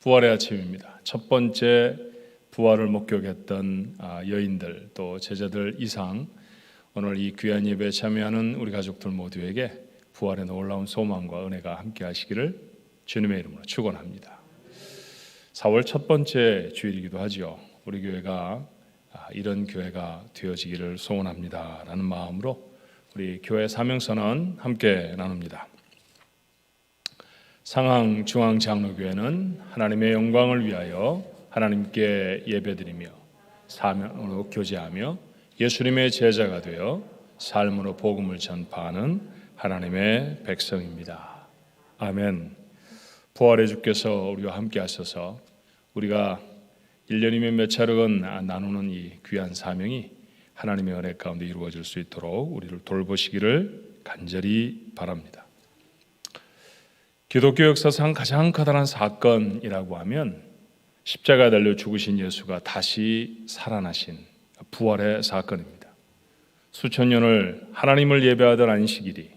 부활의 아침입니다. 첫 번째 부활을 목격했던 여인들 또 제자들 이상 오늘 이 귀한 예배에 참여하는 우리 가족들 모두에게 부활의 놀라운 소망과 은혜가 함께 하시기를 주님의 이름으로 축원합니다. 4월 첫 번째 주일이기도 하죠. 우리 교회가 이런 교회가 되어지기를 소원합니다 라는 마음으로 우리 교회 사명선언 함께 나눕니다. 상항중앙장로교회는 하나님의 영광을 위하여 하나님께 예배드리며 사명으로 교제하며 예수님의 제자가 되어 삶으로 복음을 전파하는 하나님의 백성입니다. 아멘. 부활의 주께서 우리와 함께 하셔서 우리가 1년이면 몇 차례건 나누는 이 귀한 사명이 하나님의 은혜 가운데 이루어질 수 있도록 우리를 돌보시기를 간절히 바랍니다. 기독교 역사상 가장 커다란 사건이라고 하면 십자가에 달려 죽으신 예수가 다시 살아나신 부활의 사건입니다. 수천 년을 하나님을 예배하던 안식일이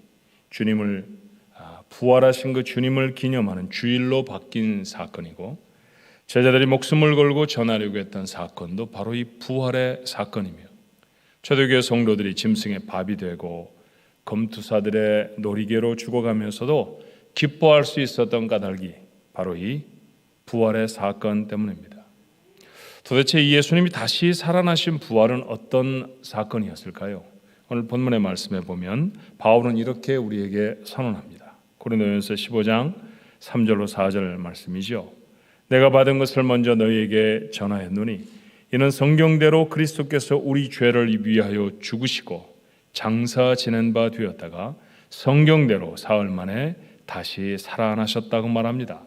주님을 부활하신 그 주님을 기념하는 주일로 바뀐 사건이고, 제자들이 목숨을 걸고 전하려고 했던 사건도 바로 이 부활의 사건이며, 초대교회 성도들이 짐승의 밥이 되고 검투사들의 놀이개로 죽어가면서도 기뻐할 수 있었던 까닭이 바로 이 부활의 사건 때문입니다. 도대체 이 예수님이 다시 살아나신 부활은 어떤 사건이었을까요? 오늘 본문의 말씀에 보면 바울은 이렇게 우리에게 선언합니다. 고린도전서 15장 3절로 4절 말씀이죠. 내가 받은 것을 먼저 너희에게 전하였노니 이는 성경대로 그리스도께서 우리 죄를 위하여 죽으시고 장사 지낸 바 되었다가 성경대로 사흘 만에 다시 살아나셨다고 말합니다.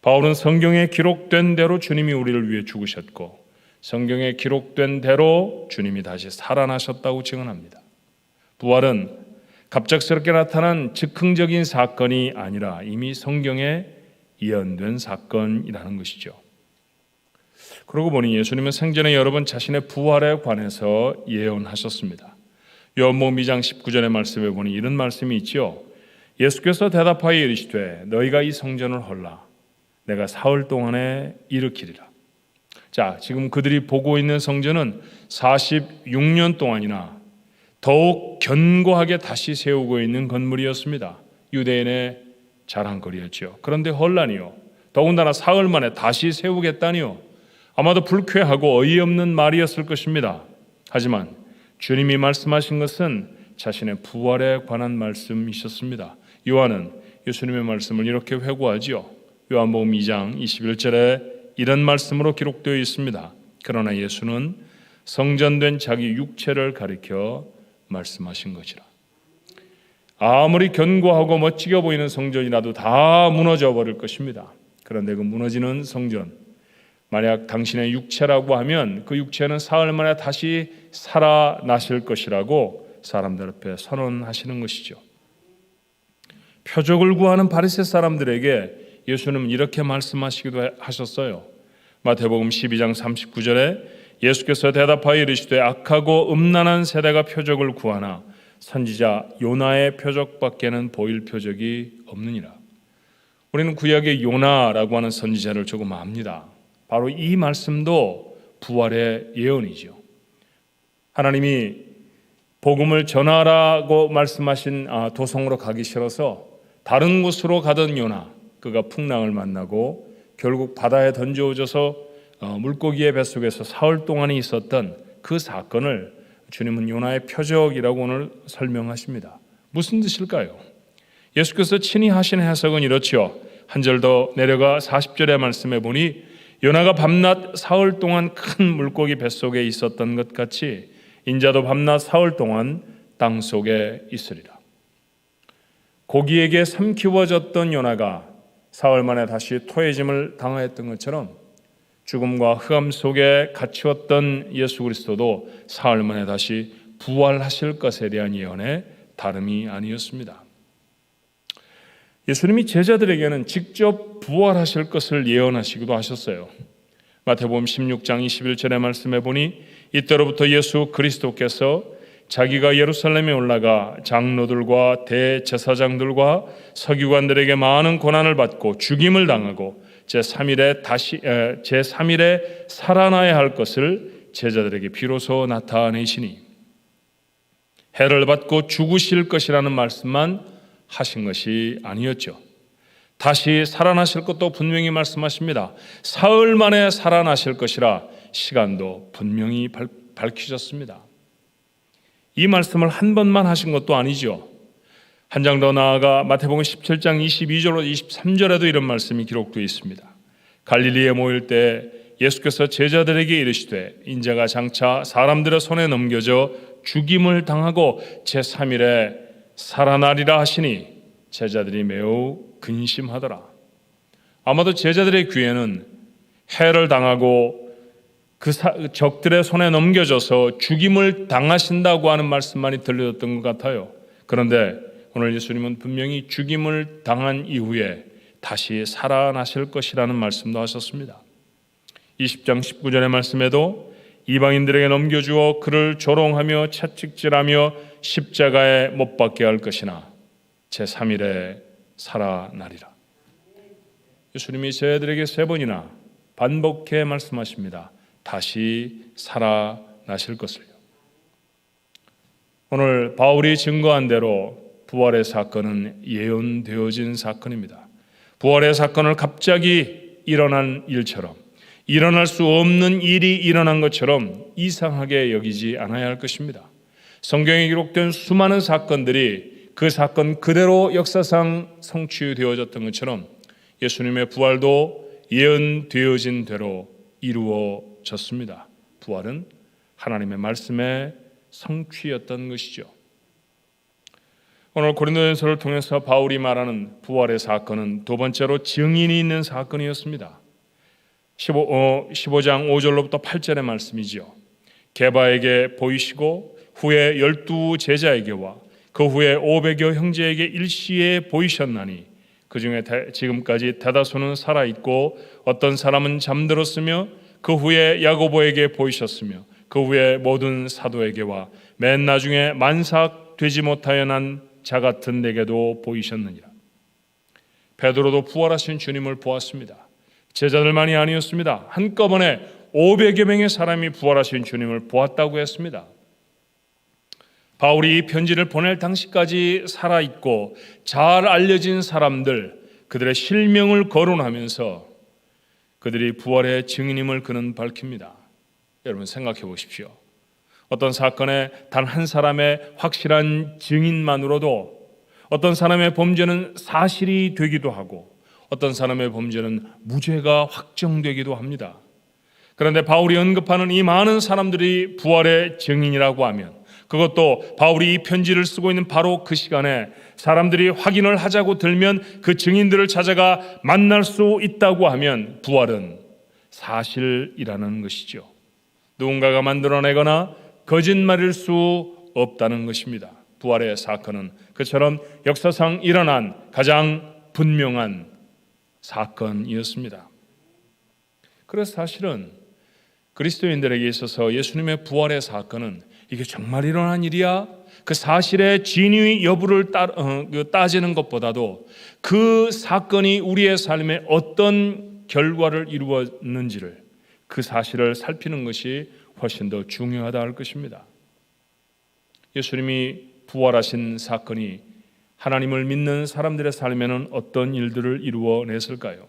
바울은 성경에 기록된 대로 주님이 우리를 위해 죽으셨고 성경에 기록된 대로 주님이 다시 살아나셨다고 증언합니다. 부활은 갑작스럽게 나타난 즉흥적인 사건이 아니라 이미 성경에 예언된 사건이라는 것이죠. 그러고 보니 예수님은 생전에 여러 번 자신의 부활에 관해서 예언하셨습니다. 요한복음 2장 19절의 말씀에 보니 이런 말씀이 있죠. 예수께서 대답하여 이르시되 너희가 이 성전을 헐라 내가 사흘 동안에 일으키리라. 자, 지금 그들이 보고 있는 성전은 46년 동안이나 더욱 견고하게 다시 세우고 있는 건물이었습니다. 유대인의 자랑거리였죠. 그런데 헐라니요, 더군다나 사흘 만에 다시 세우겠다니요, 아마도 불쾌하고 어이없는 말이었을 것입니다. 하지만 주님이 말씀하신 것은 자신의 부활에 관한 말씀이셨습니다. 요한은 예수님의 말씀을 이렇게 회고하지요. 요한복음 2장 21절에 이런 말씀으로 기록되어 있습니다. 그러나 예수는 성전된 자기 육체를 가리켜 말씀하신 것이라. 아무리 견고하고 멋지게 보이는 성전이라도 다 무너져 버릴 것입니다. 그런데 그 무너지는 성전, 만약 당신의 육체라고 하면 그 육체는 사흘 만에 다시 살아나실 것이라고 사람들 앞에 선언하시는 것이죠. 표적을 구하는 바리새 사람들에게 예수님은 이렇게 말씀하시기도 하셨어요. 마태복음 12장 39절에 예수께서 대답하여 이르시되 악하고 음란한 세대가 표적을 구하나 선지자 요나의 표적밖에는 보일 표적이 없느니라. 우리는 구약의 요나라고 하는 선지자를 조금 압니다. 바로 이 말씀도 부활의 예언이죠. 하나님이 복음을 전하라고 말씀하신 도성으로 가기 싫어서 다른 곳으로 가던 요나, 그가 풍랑을 만나고 결국 바다에 던져져서 물고기의 뱃속에서 사흘 동안이 있었던 그 사건을 주님은 요나의 표적이라고 오늘 설명하십니다. 무슨 뜻일까요? 예수께서 친히 하신 해석은 이렇지요. 한 절 더 내려가 40절의 말씀에 보니 요나가 밤낮 사흘 동안 큰 물고기 뱃속에 있었던 것 같이 인자도 밤낮 사흘 동안 땅 속에 있으리라. 고기에게 삼키워졌던 요나가 사흘 만에 다시 토해짐을 당하였던 것처럼 죽음과 흑암 속에 갇히었던 예수 그리스도도 사흘 만에 다시 부활하실 것에 대한 예언에 다름이 아니었습니다. 예수님이 제자들에게는 직접 부활하실 것을 예언하시기도 하셨어요. 마태복음 16장 21절의 말씀에 보니 이때로부터 예수 그리스도께서 자기가 예루살렘에 올라가 장로들과 대제사장들과 서기관들에게 많은 고난을 받고 죽임을 당하고 제3일에 살아나야 할 것을 제자들에게 비로소 나타내시니 해를 받고 죽으실 것이라는 말씀만 하신 것이 아니었죠. 다시 살아나실 것도 분명히 말씀하십니다. 사흘 만에 살아나실 것이라 시간도 분명히 밝히셨습니다. 이 말씀을 한 번만 하신 것도 아니죠. 한 장 더 나아가 마태복음 17장 22절로 23절에도 이런 말씀이 기록되어 있습니다. 갈릴리에 모일 때 예수께서 제자들에게 이르시되 인자가 장차 사람들의 손에 넘겨져 죽임을 당하고 제3일에 살아나리라 하시니 제자들이 매우 근심하더라. 아마도 제자들의 귀에는 해를 당하고 그 적들의 손에 넘겨져서 죽임을 당하신다고 하는 말씀만이 들려졌던 것 같아요. 그런데 오늘 예수님은 분명히 죽임을 당한 이후에 다시 살아나실 것이라는 말씀도 하셨습니다. 20장 19절의 말씀에도 이방인들에게 넘겨주어 그를 조롱하며 채찍질하며 십자가에 못 박게 할 것이나 제3일에 살아나리라. 예수님이 저희들에게 3번이나 반복해 말씀하십니다. 다시 살아나실 것을요. 오늘 바울이 증거한 대로 부활의 사건은 예언되어진 사건입니다. 부활의 사건을 갑자기 일어난 일처럼, 일어날 수 없는 일이 일어난 것처럼 이상하게 여기지 않아야 할 것입니다. 성경에 기록된 수많은 사건들이 그 사건 그대로 역사상 성취되어졌던 것처럼 예수님의 부활도 예언되어진 대로 이루어졌습니다. 부활은 하나님의 말씀의 성취였던 것이죠. 오늘 고린도전서를 통해서 바울이 말하는 부활의 사건은 두 번째로 증인이 있는 사건이었습니다. 15장 5절로부터 8절의 말씀이죠. 게바에게 보이시고 후에 12 제자에게와 그 후에 500여 형제에게 일시에 보이셨나니 그 중에 지금까지 대다수는 살아있고 어떤 사람은 잠들었으며 그 후에 야고보에게 보이셨으며 그 후에 모든 사도에게와 맨 나중에 만삭되지 못하여 난 자 같은 내게도 보이셨느니라. 베드로도 부활하신 주님을 보았습니다. 제자들만이 아니었습니다. 한꺼번에 500여 명의 사람이 부활하신 주님을 보았다고 했습니다. 바울이 이 편지를 보낼 당시까지 살아있고 잘 알려진 사람들, 그들의 실명을 거론하면서 그들이 부활의 증인임을 그는 밝힙니다. 여러분 생각해 보십시오. 어떤 사건에 단 한 사람의 확실한 증인만으로도 어떤 사람의 범죄는 사실이 되기도 하고 어떤 사람의 범죄는 무죄가 확정되기도 합니다. 그런데 바울이 언급하는 이 많은 사람들이 부활의 증인이라고 하면, 그것도 바울이 이 편지를 쓰고 있는 바로 그 시간에 사람들이 확인을 하자고 들면 그 증인들을 찾아가 만날 수 있다고 하면 부활은 사실이라는 것이죠. 누군가가 만들어내거나 거짓말일 수 없다는 것입니다. 부활의 사건은 그처럼 역사상 일어난 가장 분명한 사건이었습니다. 그래서 사실은 그리스도인들에게 있어서 예수님의 부활의 사건은 이게 정말 일어난 일이야? 그 사실의 진위 여부를 따지는 것보다도 그 사건이 우리의 삶에 어떤 결과를 이루었는지를, 그 사실을 살피는 것이 훨씬 더 중요하다 할 것입니다. 예수님이 부활하신 사건이 하나님을 믿는 사람들의 삶에는 어떤 일들을 이루어냈을까요?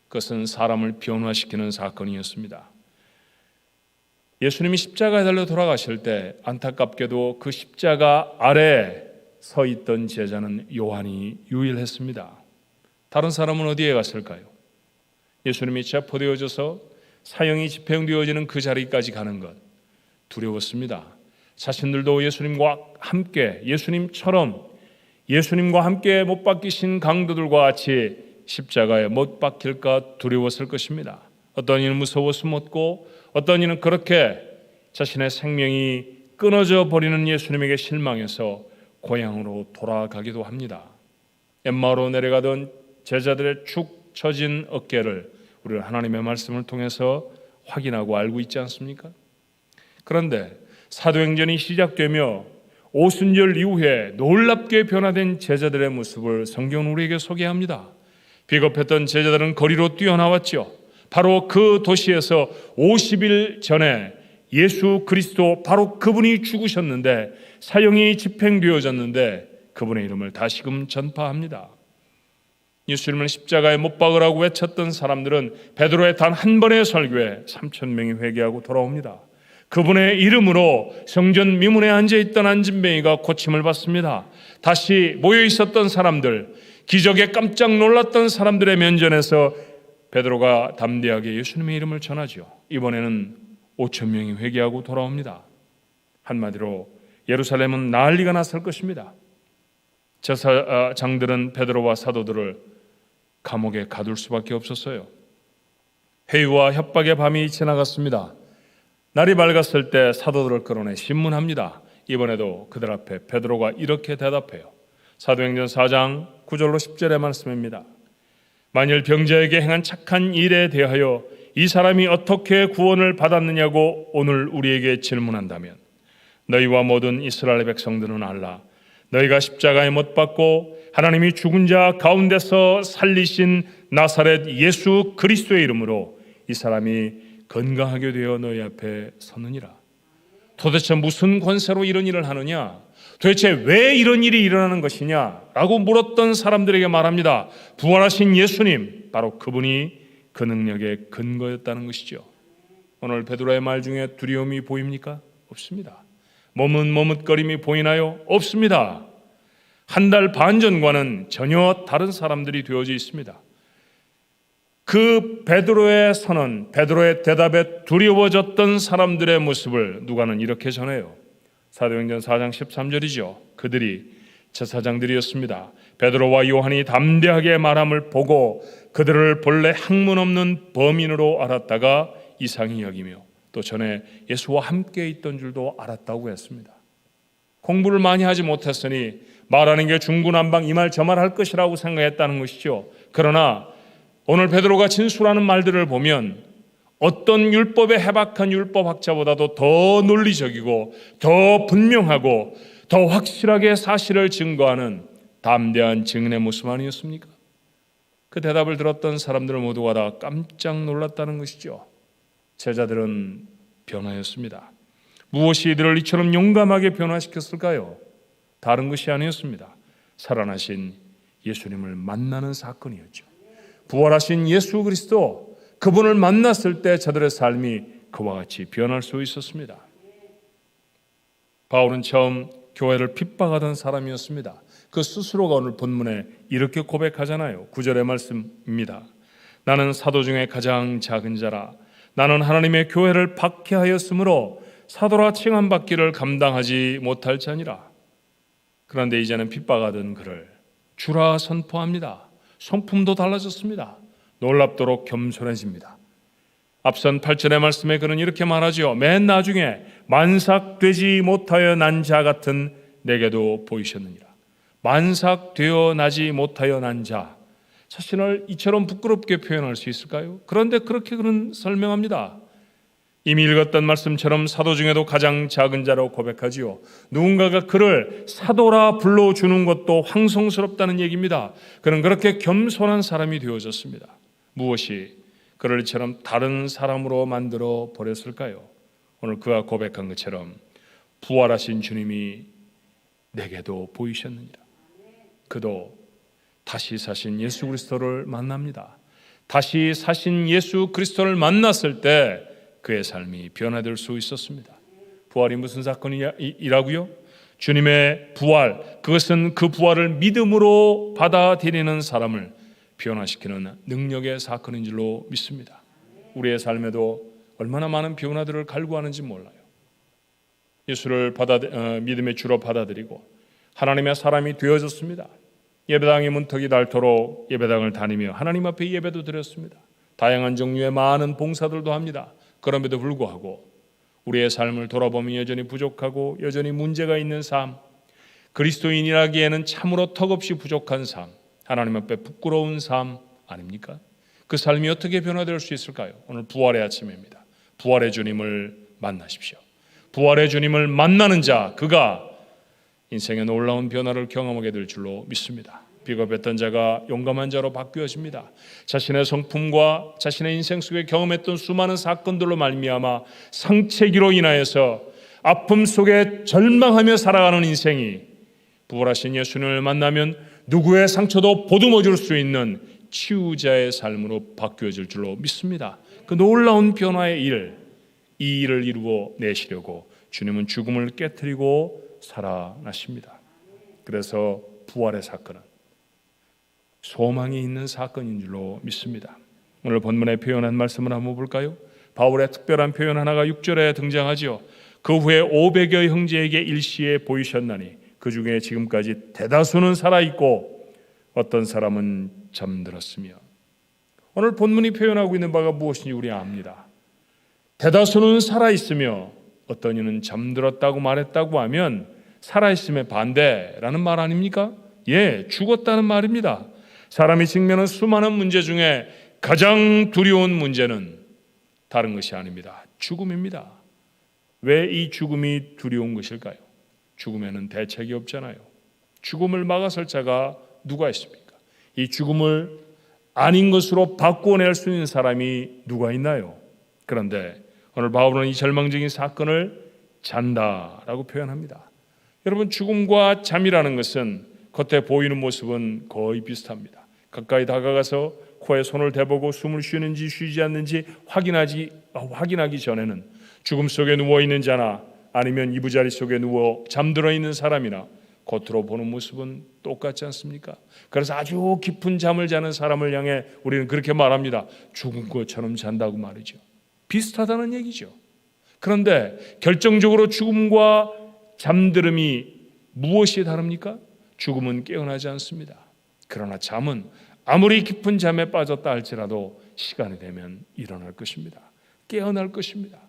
그것은 사람을 변화시키는 사건이었습니다. 예수님이 십자가에 달려 돌아가실 때 안타깝게도 그 십자가 아래에 서 있던 제자는 요한이 유일했습니다. 다른 사람은 어디에 갔을까요? 예수님이 체포되어져서 사형이 집행되어지는 그 자리까지 가는 것 두려웠습니다. 자신들도 예수님과 함께, 예수님처럼 예수님과 함께 못 박히신 강도들과 같이 십자가에 못 박힐까 두려웠을 것입니다. 어떤 이는 무서워 숨었고 어떤 이는 그렇게 자신의 생명이 끊어져 버리는 예수님에게 실망해서 고향으로 돌아가기도 합니다. 엠마오로 내려가던 제자들의 축 처진 어깨를 우리는 하나님의 말씀을 통해서 확인하고 알고 있지 않습니까? 그런데 사도행전이 시작되며 오순절 이후에 놀랍게 변화된 제자들의 모습을 성경은 우리에게 소개합니다. 비겁했던 제자들은 거리로 뛰어나왔죠. 바로 그 도시에서 50일 전에 예수 그리스도, 바로 그분이 죽으셨는데, 사형이 집행되어졌는데 그분의 이름을 다시금 전파합니다. 예수님을 십자가에 못 박으라고 외쳤던 사람들은 베드로의 단 한 번의 설교에 3,000명이 회개하고 돌아옵니다. 그분의 이름으로 성전 미문에 앉아있던 안진뱅이가 고침을 받습니다. 다시 모여 있었던 사람들, 기적에 깜짝 놀랐던 사람들의 면전에서 베드로가 담대하게 예수님의 이름을 전하죠. 이번에는 5,000명이 회개하고 돌아옵니다. 한마디로 예루살렘은 난리가 났을 것입니다. 제사장들은 베드로와 사도들을 감옥에 가둘 수밖에 없었어요. 회유와 협박의 밤이 지나갔습니다. 날이 밝았을 때 사도들을 끌어내 신문합니다. 이번에도 그들 앞에 베드로가 이렇게 대답해요. 사도행전 4장 9절로 10절의 말씀입니다. 만일 병자에게 행한 착한 일에 대하여 이 사람이 어떻게 구원을 받았느냐고 오늘 우리에게 질문한다면, 너희와 모든 이스라엘 백성들은 알라. 너희가 십자가에 못 박고 하나님이 죽은 자 가운데서 살리신 나사렛 예수 그리스도의 이름으로 이 사람이 건강하게 되어 너희 앞에 서느니라. 도대체 무슨 권세로 이런 일을 하느냐? 도대체 왜 이런 일이 일어나는 것이냐? 라고 물었던 사람들에게 말합니다. 부활하신 예수님, 바로 그분이 그 능력의 근거였다는 것이죠. 오늘 베드로의 말 중에 두려움이 보입니까? 없습니다. 머뭇머뭇거림이 보이나요? 없습니다. 한 달 반 전과는 전혀 다른 사람들이 되어져 있습니다. 그 베드로의 선언, 베드로의 대답에 두려워졌던 사람들의 모습을 누가는 이렇게 전해요. 사도행전 4장 13절이죠. 그들이 제사장들이었습니다. 베드로와 요한이 담대하게 말함을 보고 그들을 본래 학문 없는 범인으로 알았다가 이상히 여기며 또 전에 예수와 함께 있던 줄도 알았다고 했습니다. 공부를 많이 하지 못했으니 말하는 게 중구난방 이 말 저 말 할 것이라고 생각했다는 것이죠. 그러나 오늘 베드로가 진술하는 말들을 보면 어떤 율법에 해박한 율법학자보다도 더 논리적이고 더 분명하고 더 확실하게 사실을 증거하는 담대한 증인의 모습 아니었습니까? 그 대답을 들었던 사람들 모두가 다 깜짝 놀랐다는 것이죠. 제자들은 변화였습니다. 무엇이 이들을 이처럼 용감하게 변화시켰을까요? 다른 것이 아니었습니다. 살아나신 예수님을 만나는 사건이었죠. 부활하신 예수 그리스도, 그분을 만났을 때 저들의 삶이 그와 같이 변할 수 있었습니다. 바울은 처음 교회를 핍박하던 사람이었습니다. 그 스스로가 오늘 본문에 이렇게 고백하잖아요. 9절의 말씀입니다. 나는 사도 중에 가장 작은 자라. 나는 하나님의 교회를 박해하였으므로 사도라 칭함받기를 감당하지 못할 자니라. 그런데 이제는 핍박하던 그를 주라 선포합니다. 성품도 달라졌습니다. 놀랍도록 겸손해집니다. 앞선 8절의 말씀에 그는 이렇게 말하죠. 맨 나중에 만삭되지 못하여 난 자 같은 내게도 보이셨느니라. 만삭되어 나지 못하여 난 자, 자신을 이처럼 부끄럽게 표현할 수 있을까요? 그런데 그렇게 그는 설명합니다. 이미 읽었던 말씀처럼 사도 중에도 가장 작은 자라고 고백하지요. 누군가가 그를 사도라 불러주는 것도 황송스럽다는 얘기입니다. 그는 그렇게 겸손한 사람이 되어졌습니다. 무엇이 그를 이처럼 다른 사람으로 만들어 버렸을까요? 오늘 그가 고백한 것처럼 부활하신 주님이 내게도 보이셨느니라. 그도 다시 사신 예수 그리스도를 만납니다. 다시 사신 예수 그리스도를 만났을 때 그의 삶이 변화될 수 있었습니다. 부활이 무슨 사건이라고요? 주님의 부활, 그것은 그 부활을 믿음으로 받아들이는 사람을 변화시키는 능력의 사건인 줄로 믿습니다. 우리의 삶에도 얼마나 많은 변화들을 갈구하는지 몰라요. 예수를 믿음의 주로 받아들이고 하나님의 사람이 되어졌습니다. 예배당의 문턱이 닳도록 예배당을 다니며 하나님 앞에 예배도 드렸습니다. 다양한 종류의 많은 봉사들도 합니다. 그럼에도 불구하고 우리의 삶을 돌아보면 여전히 부족하고 여전히 문제가 있는 삶, 그리스도인이라기에는 참으로 턱없이 부족한 삶, 하나님 앞에 부끄러운 삶 아닙니까? 그 삶이 어떻게 변화될 수 있을까요? 오늘 부활의 아침입니다. 부활의 주님을 만나십시오. 부활의 주님을 만나는 자, 그가 인생의 놀라운 변화를 경험하게 될 줄로 믿습니다. 비겁했던 자가 용감한 자로 바뀌어집니다. 자신의 성품과 자신의 인생 속에 경험했던 수많은 사건들로 말미암아 상체기로 인하여서 아픔 속에 절망하며 살아가는 인생이 부활하신 예수님을 만나면 누구의 상처도 보듬어 줄 수 있는 치유자의 삶으로 바뀌어질 줄로 믿습니다. 그 놀라운 변화의 이 일을 이루어 내시려고 주님은 죽음을 깨트리고 살아나십니다. 그래서 부활의 사건은 소망이 있는 사건인 줄로 믿습니다. 오늘 본문에 표현한 말씀을 한번 볼까요? 바울의 특별한 표현 하나가 6절에 등장하지요. 그 후에 500여 형제에게 일시에 보이셨나니 그 중에 지금까지 대다수는 살아있고 어떤 사람은 잠들었으며. 오늘 본문이 표현하고 있는 바가 무엇인지 우리 압니다. 대다수는 살아있으며 어떤 이는 잠들었다고 말했다고 하면 살아있음의 반대라는 말 아닙니까? 예, 죽었다는 말입니다. 사람이 직면한 수많은 문제 중에 가장 두려운 문제는 다른 것이 아닙니다. 죽음입니다. 왜 이 죽음이 두려운 것일까요? 죽음에는 대책이 없잖아요. 죽음을 막아설 자가 누가 있습니까? 이 죽음을 아닌 것으로 바꿔낼 수 있는 사람이 누가 있나요? 그런데 오늘 바울은 이 절망적인 사건을 잔다라고 표현합니다. 여러분, 죽음과 잠이라는 것은 겉에 보이는 모습은 거의 비슷합니다. 가까이 다가가서 코에 손을 대보고 숨을 쉬는지 쉬지 않는지 확인하기 전에는 죽음 속에 누워있는 자나 아니면 이부자리 속에 누워 잠들어 있는 사람이나 겉으로 보는 모습은 똑같지 않습니까? 그래서 아주 깊은 잠을 자는 사람을 향해 우리는 그렇게 말합니다. 죽은 것처럼 잔다고 말이죠. 비슷하다는 얘기죠. 그런데 결정적으로 죽음과 잠들음이 무엇이 다릅니까? 죽음은 깨어나지 않습니다. 그러나 잠은 아무리 깊은 잠에 빠졌다 할지라도 시간이 되면 일어날 것입니다. 깨어날 것입니다.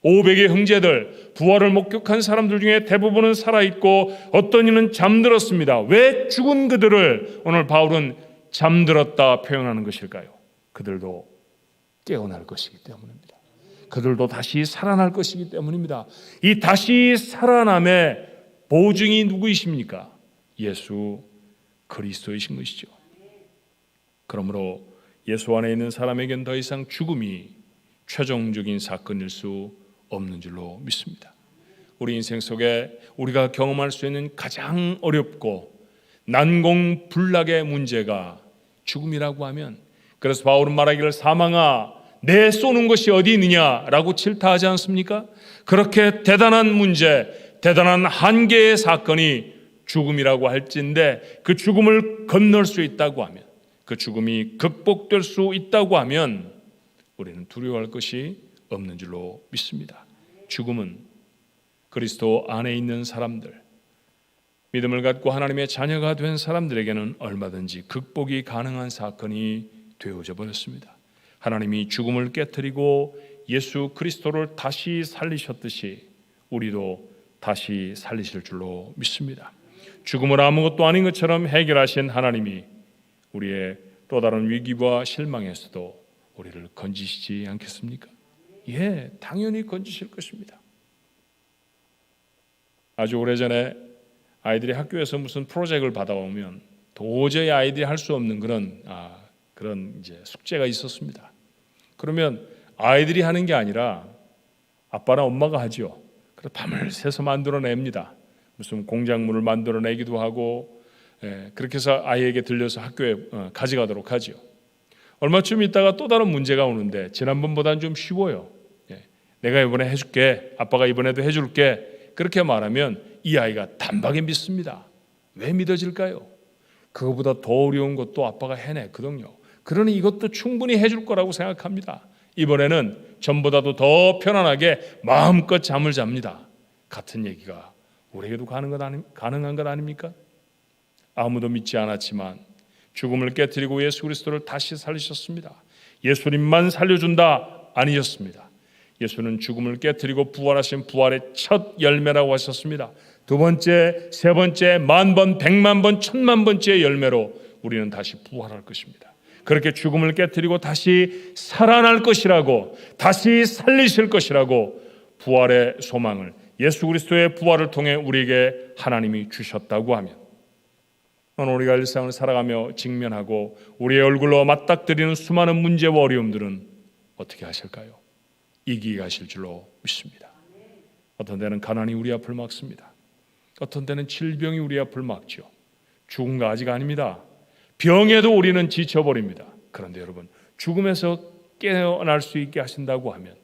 500의 형제들, 부활을 목격한 사람들 중에 대부분은 살아있고 어떤 이는 잠들었습니다. 왜 죽은 그들을 오늘 바울은 잠들었다 표현하는 것일까요? 그들도 깨어날 것이기 때문입니다. 그들도 다시 살아날 것이기 때문입니다. 이 다시 살아남의 보증이 누구이십니까? 예수 그리스도이신 것이죠. 그러므로 예수 안에 있는 사람에겐 더 이상 죽음이 최종적인 사건일 수 없는 줄로 믿습니다. 우리 인생 속에 우리가 경험할 수 있는 가장 어렵고 난공불락의 문제가 죽음이라고 하면, 그래서 바울은 말하기를 사망아 내 쏘는 것이 어디 있느냐라고 질타하지 않습니까? 그렇게 대단한 문제, 대단한 한계의 사건이 죽음이라고 할진데 그 죽음을 건널 수 있다고 하면, 그 죽음이 극복될 수 있다고 하면 우리는 두려워할 것이 없는 줄로 믿습니다. 죽음은 그리스도 안에 있는 사람들, 믿음을 갖고 하나님의 자녀가 된 사람들에게는 얼마든지 극복이 가능한 사건이 되어져 버렸습니다. 하나님이 죽음을 깨트리고 예수 그리스도를 다시 살리셨듯이 우리도 다시 살리실 줄로 믿습니다. 죽음을 아무것도 아닌 것처럼 해결하신 하나님이 우리의 또 다른 위기와 실망에서도 우리를 건지시지 않겠습니까? 예, 당연히 건지실 것입니다. 아주 오래전에 아이들이 학교에서 무슨 프로젝트를 받아오면 도저히 아이들이 할 수 없는 그런 이제 숙제가 있었습니다. 그러면 아이들이 하는 게 아니라 아빠나 엄마가 하죠. 그래서 밤을 새서 만들어냅니다. 무슨 공작물을 만들어내기도 하고, 그렇게 해서 아이에게 들려서 학교에 가져가도록 하죠. 얼마쯤 있다가 또 다른 문제가 오는데 지난번보다는 좀 쉬워요. 내가 이번에 해줄게, 아빠가 이번에도 해줄게, 그렇게 말하면 이 아이가 단박에 믿습니다. 왜 믿어질까요? 그거보다 더 어려운 것도 아빠가 해냈거든요. 그러니 이것도 충분히 해줄 거라고 생각합니다. 이번에는 전보다도 더 편안하게 마음껏 잠을 잡니다. 같은 얘기가 우리에게도 가능한 것 아닙니까? 아무도 믿지 않았지만 죽음을 깨트리고 예수 그리스도를 다시 살리셨습니다. 예수님만 살려준다 아니셨습니다. 예수는 죽음을 깨트리고 부활하신 부활의 첫 열매라고 하셨습니다. 두 번째, 세 번째, 만번, 백만 번, 천만 번째의 열매로 우리는 다시 부활할 것입니다. 그렇게 죽음을 깨트리고 다시 살아날 것이라고, 다시 살리실 것이라고 부활의 소망을, 예수 그리스도의 부활을 통해 우리에게 하나님이 주셨다고 하면 오늘 우리가 일상을 살아가며 직면하고 우리의 얼굴로 맞닥뜨리는 수많은 문제와 어려움들은 어떻게 하실까요? 이기게 하실 줄로 믿습니다. 어떤 때는 가난이 우리 앞을 막습니다. 어떤 때는 질병이 우리 앞을 막죠. 죽음과 아직 아닙니다. 병에도 우리는 지쳐버립니다. 그런데 여러분, 죽음에서 깨어날 수 있게 하신다고 하면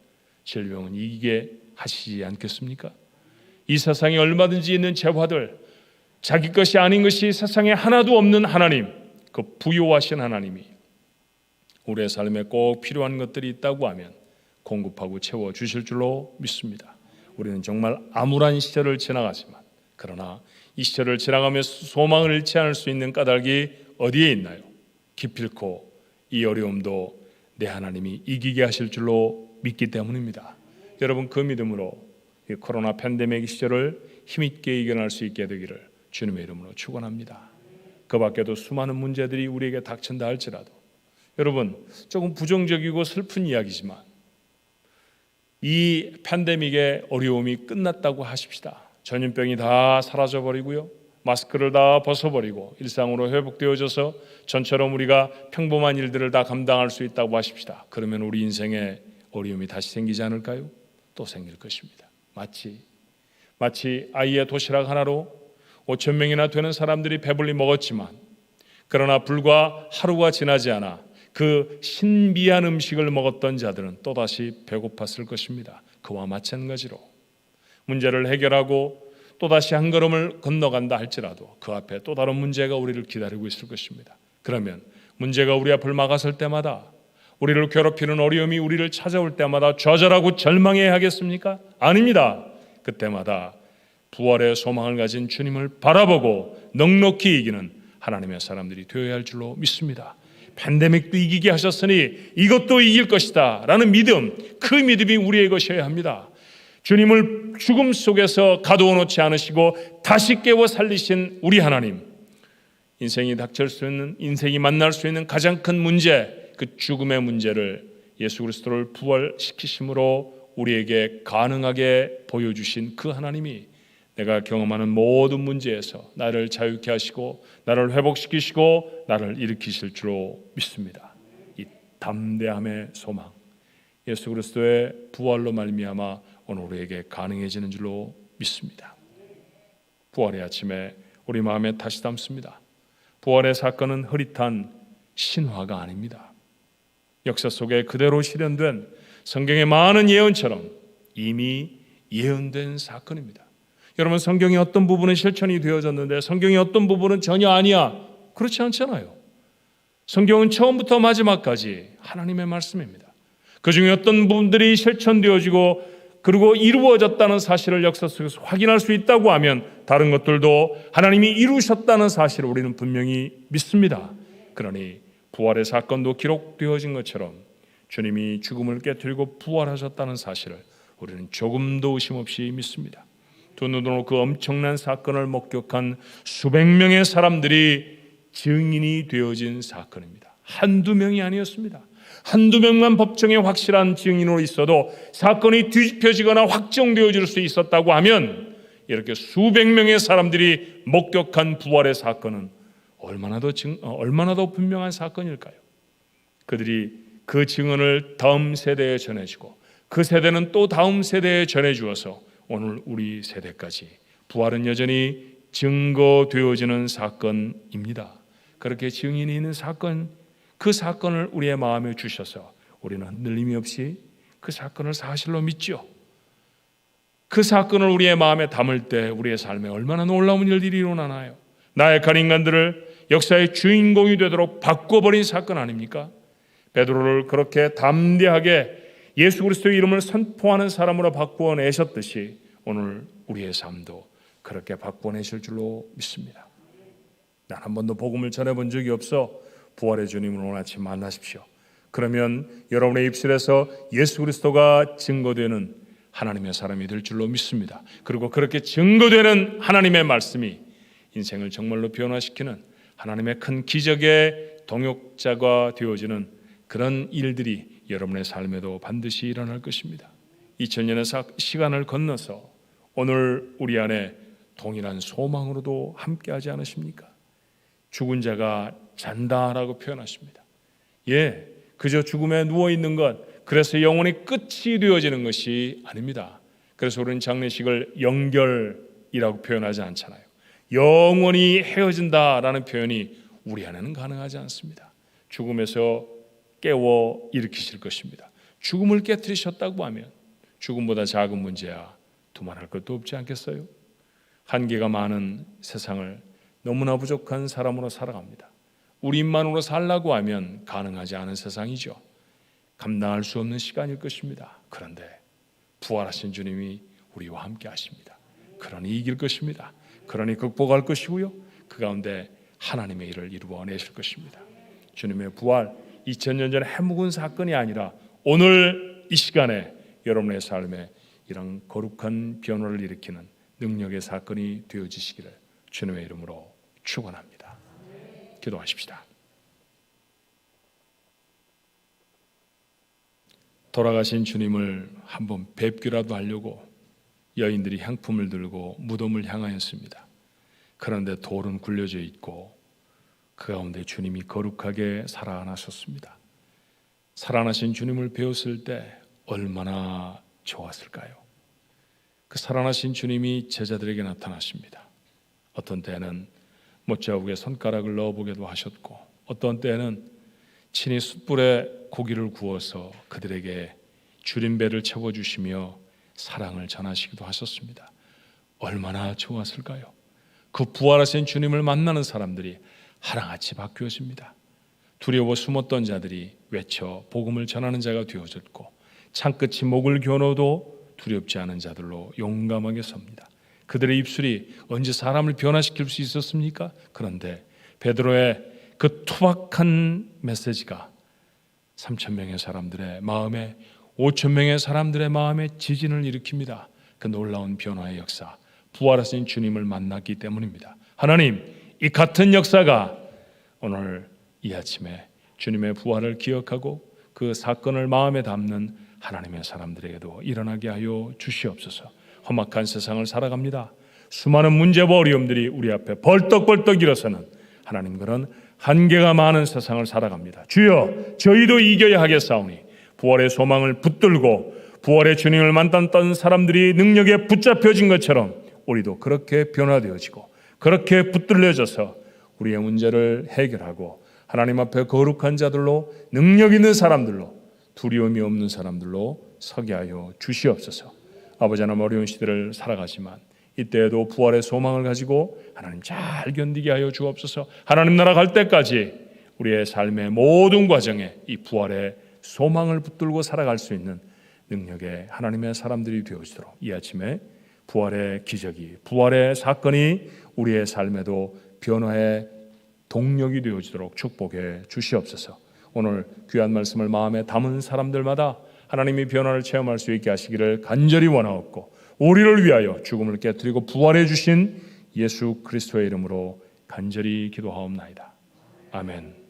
질병은 이기게 하시지 않겠습니까? 이 세상에 얼마든지 있는 재화들, 자기 것이 아닌 것이 세상에 하나도 없는 하나님, 그 부요하신 하나님이 우리의 삶에 꼭 필요한 것들이 있다고 하면 공급하고 채워주실 줄로 믿습니다. 우리는 정말 암울한 시절을 지나가지만, 그러나 이 시절을 지나가며 소망을 잃지 않을 수 있는 까닭이 어디에 있나요? 기필코 이 어려움도 내 하나님이 이기게 하실 줄로 믿기 때문입니다. 여러분, 그 믿음으로 이 코로나 팬데믹 시절을 힘있게 이겨낼 수 있게 되기를 주님의 이름으로 축원합니다. 그 밖에도 수많은 문제들이 우리에게 닥친다 할지라도, 여러분, 조금 부정적이고 슬픈 이야기지만 이 팬데믹의 어려움이 끝났다고 하십시다. 전염병이 다 사라져버리고요, 마스크를 다 벗어버리고 일상으로 회복되어져서 전처럼 우리가 평범한 일들을 다 감당할 수 있다고 하십시다. 그러면 우리 인생에 어려움이 다시 생기지 않을까요? 또 생길 것입니다. 마치 아이의 도시락 하나로 5천 명이나 되는 사람들이 배불리 먹었지만, 그러나 불과 하루가 지나지 않아 그 신비한 음식을 먹었던 자들은 또다시 배고팠을 것입니다. 그와 마찬가지로 문제를 해결하고 또다시 한 걸음을 건너간다 할지라도 그 앞에 또 다른 문제가 우리를 기다리고 있을 것입니다. 그러면 문제가 우리 앞을 막았을 때마다, 우리를 괴롭히는 어려움이 우리를 찾아올 때마다 좌절하고 절망해야 하겠습니까? 아닙니다. 그때마다 부활의 소망을 가진 주님을 바라보고 넉넉히 이기는 하나님의 사람들이 되어야 할 줄로 믿습니다. 팬데믹도 이기게 하셨으니 이것도 이길 것이다 라는 믿음, 그 믿음이 우리의 것이어야 합니다. 주님을 죽음 속에서 가두어 놓지 않으시고 다시 깨워 살리신 우리 하나님, 인생이 닥칠 수 있는, 인생이 만날 수 있는 가장 큰 문제, 그 죽음의 문제를 예수 그리스도를 부활시키심으로 우리에게 가능하게 보여주신 그 하나님이 내가 경험하는 모든 문제에서 나를 자유케 하시고 나를 회복시키시고 나를 일으키실 줄로 믿습니다. 이 담대함의 소망, 예수 그리스도의 부활로 말미암아 오늘 우리에게 가능해지는 줄로 믿습니다. 부활의 아침에 우리 마음에 다시 담습니다. 부활의 사건은 흐릿한 신화가 아닙니다. 역사 속에 그대로 실현된 성경의 많은 예언처럼 이미 예언된 사건입니다. 여러분, 성경의 어떤 부분은 실천이 되어졌는데 성경의 어떤 부분은 전혀 아니야, 그렇지 않잖아요. 성경은 처음부터 마지막까지 하나님의 말씀입니다. 그 중에 어떤 부분들이 실천되어지고 그리고 이루어졌다는 사실을 역사 속에서 확인할 수 있다고 하면 다른 것들도 하나님이 이루셨다는 사실을 우리는 분명히 믿습니다. 그러니 부활의 사건도 기록되어진 것처럼 주님이 죽음을 깨뜨리고 부활하셨다는 사실을 우리는 조금도 의심 없이 믿습니다. 두 눈으로 그 엄청난 사건을 목격한 수백 명의 사람들이 증인이 되어진 사건입니다. 한두 명이 아니었습니다. 한두 명만 법정에 확실한 증인으로 있어도 사건이 뒤집혀지거나 확정되어질 수 있었다고 하면, 이렇게 수백 명의 사람들이 목격한 부활의 사건은 얼마나 더 분명한 사건일까요? 그들이 그 증언을 다음 세대에 전해주고 그 세대는 또 다음 세대에 전해주어서 오늘 우리 세대까지 부활은 여전히 증거되어지는 사건입니다. 그렇게 증인이 있는 사건, 그 사건을 우리의 마음에 주셔서 우리는 흔들림이 없이 그 사건을 사실로 믿죠. 그 사건을 우리의 마음에 담을 때 우리의 삶에 얼마나 놀라운 일들이 일어나나요? 나약한 인간들을 역사의 주인공이 되도록 바꿔버린 사건 아닙니까? 베드로를 그렇게 담대하게 예수 그리스도의 이름을 선포하는 사람으로 바꾸어내셨듯이 오늘 우리의 삶도 그렇게 바꿔내실 줄로 믿습니다. 난 한 번도 복음을 전해본 적이 없어. 부활의 주님을 오늘 아침 만나십시오. 그러면 여러분의 입술에서 예수 그리스도가 증거되는 하나님의 사람이 될 줄로 믿습니다. 그리고 그렇게 증거되는 하나님의 말씀이 인생을 정말로 변화시키는 하나님의 큰 기적의 동역자가 되어지는 그런 일들이 여러분의 삶에도 반드시 일어날 것입니다. 2000년의 시간을 건너서 오늘 우리 안에 동일한 소망으로도 함께하지 않으십니까? 죽은 자가 잔다라고 표현하십니다. 예, 그저 죽음에 누워있는 것, 그래서 영혼이 끝이 되어지는 것이 아닙니다. 그래서 우리는 장례식을 영결이라고 표현하지 않잖아요. 영원히 헤어진다라는 표현이 우리 안에는 가능하지 않습니다. 죽음에서 깨워 일으키실 것입니다. 죽음을 깨뜨리셨다고 하면 죽음보다 작은 문제야 두말할 것도 없지 않겠어요? 한계가 많은 세상을 너무나 부족한 사람으로 살아갑니다. 우리 입만으로 살라고 하면 가능하지 않은 세상이죠. 감당할 수 없는 시간일 것입니다. 그런데 부활하신 주님이 우리와 함께 하십니다. 그러니 이길 것입니다. 그러니 극복할 것이고요, 그 가운데 하나님의 일을 이루어내실 것입니다. 주님의 부활, 2000년 전에 해묵은 사건이 아니라 오늘 이 시간에 여러분의 삶에 이런 거룩한 변화를 일으키는 능력의 사건이 되어지시기를 주님의 이름으로 축원합니다. 기도하십시다. 돌아가신 주님을 한번 뵙기라도 하려고 여인들이 향품을 들고 무덤을 향하였습니다. 그런데 돌은 굴려져 있고 그 가운데 주님이 거룩하게 살아나셨습니다. 살아나신 주님을 배웠을 때 얼마나 좋았을까요? 그 살아나신 주님이 제자들에게 나타나십니다. 어떤 때는 못자국에 손가락을 넣어보게도 하셨고, 어떤 때는 친히 숯불에 고기를 구워서 그들에게 줄임배를 채워주시며 사랑을 전하시기도 하셨습니다. 얼마나 좋았을까요? 그 부활하신 주님을 만나는 사람들이 하나같이 바뀌어집니다. 두려워 숨었던 자들이 외쳐 복음을 전하는 자가 되어졌고, 창끝이 목을 겨누어도 두렵지 않은 자들로 용감하게 섭니다. 그들의 입술이 언제 사람을 변화시킬 수 있었습니까? 그런데 베드로의 그 투박한 메시지가 3,000명의 사람들의 마음에, 5,000명의 사람들의 마음에 지진을 일으킵니다. 그 놀라운 변화의 역사, 부활하신 주님을 만났기 때문입니다. 하나님, 이 같은 역사가 오늘 이 아침에 주님의 부활을 기억하고 그 사건을 마음에 담는 하나님의 사람들에게도 일어나게 하여 주시옵소서. 험악한 세상을 살아갑니다. 수많은 문제와 어려움들이 우리 앞에 벌떡벌떡 일어서는 하나님, 그런 한계가 많은 세상을 살아갑니다. 주여, 저희도 이겨야 하겠사오니 부활의 소망을 붙들고 부활의 주님을 만났던 사람들이 능력에 붙잡혀진 것처럼 우리도 그렇게 변화되어지고 그렇게 붙들려져서 우리의 문제를 해결하고 하나님 앞에 거룩한 자들로, 능력 있는 사람들로, 두려움이 없는 사람들로 서게 하여 주시옵소서. 아버지 하나님, 어려운 시대를 살아가지만 이때에도 부활의 소망을 가지고 하나님 잘 견디게 하여 주옵소서. 하나님 나라 갈 때까지 우리의 삶의 모든 과정에 이 부활의 소망을 붙들고 살아갈 수 있는 능력의 하나님의 사람들이 되어지도록 이 아침에 부활의 기적이, 부활의 사건이 우리의 삶에도 변화의 동력이 되어지도록 축복해 주시옵소서. 오늘 귀한 말씀을 마음에 담은 사람들마다 하나님이 변화를 체험할 수 있게 하시기를 간절히 원하옵고, 우리를 위하여 죽음을 깨뜨리고 부활해 주신 예수 그리스도의 이름으로 간절히 기도하옵나이다. 아멘.